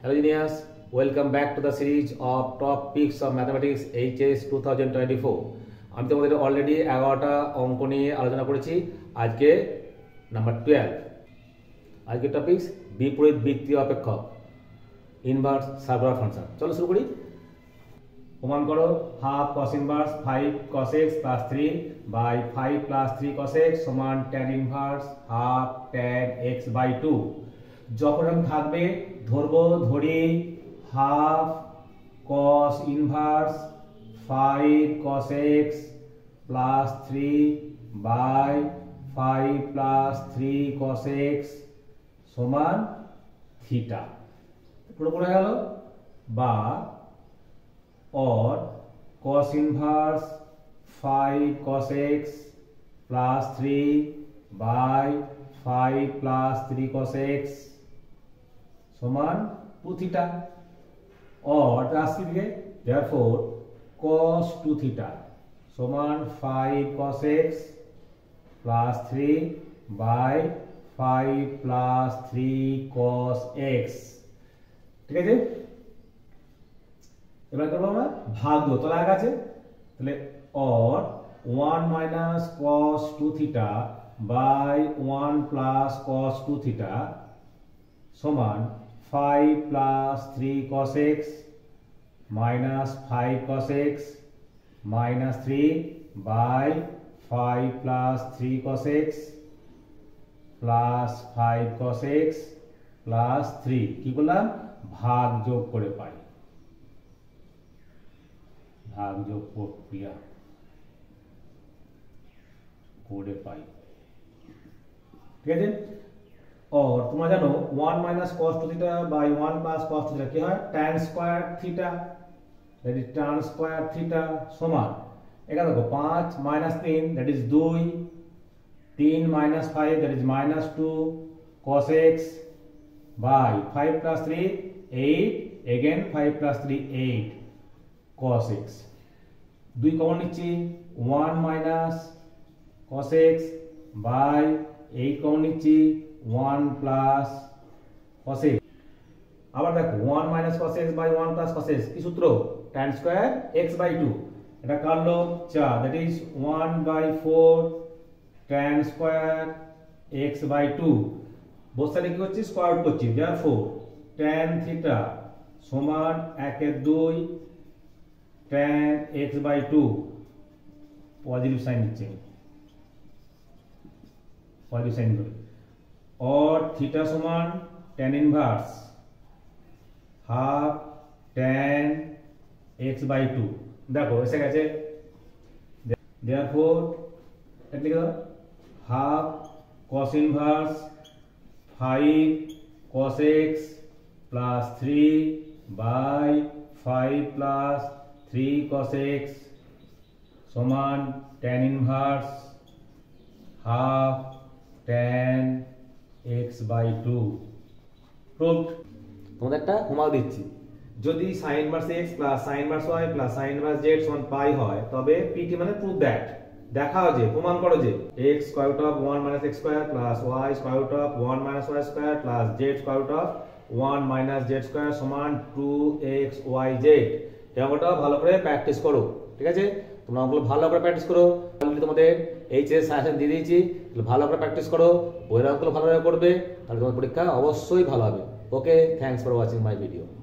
Hello Genius, welcome back to the series of topics of mathematics HS 2024. আমি তোমাদের already 11টা অঙ্ক নিয়ে আলোচনা করেছি। আজকে নাম্বার 12। আজকে টপিকস বিপরীত বৃত্তীয় অপেক্ষক, ইনভার্স সার্কুলার ফাংশন। চলো শুরু করি। প্রমাণ করো half cos inverse 5 cos x plus 3 by 5 plus 3 cos x সমান tan inverse half tan x by 2। যখন আমি থাকবে ধরি half cos inverse 5 cos x plus 3 by 5 plus 3 cos x সমান থিটা। পুরো পড়ে গেল। বা or cos inverse 5 cos x plus 3 by 5 plus 3 cos x সমান 2 theta, or আসছে দিকে therefore cos 2 theta সমান 5 cos x plus 3 by 5 plus 3 cos x। ঠিক আছে, এবার করবো আমরা ভাগ্য। তো লাগা আছে তাহলে or 1 minus cos 2 theta by 1 plus cos 2 theta সমান 5 plus 3 cos x minus 5 cos x minus 3 by 5 plus 3 cos x plus 5 cos x plus 3 কি করলাম ভাগ যোগ করে পাই, ভাগযোগ প্রক্রিয়া করে পাই। ঠিক আছে, और তোমরা জানো 1 minus cos 2 theta by 1 plus cos 2 theta কি হয় tan square theta, that is tan square theta সমান এখানে দেখো 5 minus 3 that is 2, 3 minus 5 that is minus 2 cos x by 5 plus 3 8 again 5 plus 3 8 cos x। 2 common নিচ্ছি 1 minus cos x by 8 common নিচ্ছি 1 plus cos x। আবার দেখো 1 minus cos x by 1 plus cos x কি সূত্র tan square x by 2, এটা কাটলো 4 that is 1 by 4 tan square x by 2। Both সাইডে কি হচ্ছে স্কয়ার রুট করছি, therefore tan theta সমান 1 এর 2 tan x by 2 positive sign নিচ্ছে, পজিটিভ সাইন করে और थीटा समान tan inverse half tan x by 2। देखो ऐसे कैसे therefore এটা লিখো half cos inverse 5 cos x plus 3 by 5 plus 3 cos x সমান tan inverse half tan x by 2 proved. তোমাদের একটা হোমওয়ার্ক দিচ্ছি, যদি sin inverse x plus sin inverse y plus sin inverse z সমান পাই হয় তবে pt মানে প্রুভ দ্যাট, দেখাও যে প্রমাণ করো যে x square root of 1 minus x square plus y square root of 1 minus y square plus z square root of 1 minus z square সমান 2xyz। এই অঙ্কটা ভালো করে প্র্যাকটিস করো। ঠিক আছে, তোমরা অঙ্কগুলো ভালো করে প্র্যাকটিস করো। অলরেডি তোমাদের এইচএস সাজেশন দিয়ে দিয়েছি, ভালো করে প্র্যাকটিস করো, বইয়ের অঙ্কগুলো ভালোভাবে করবে, তাহলে তোমার পরীক্ষা অবশ্যই ভালো হবে। Okay, thanks for watching my video.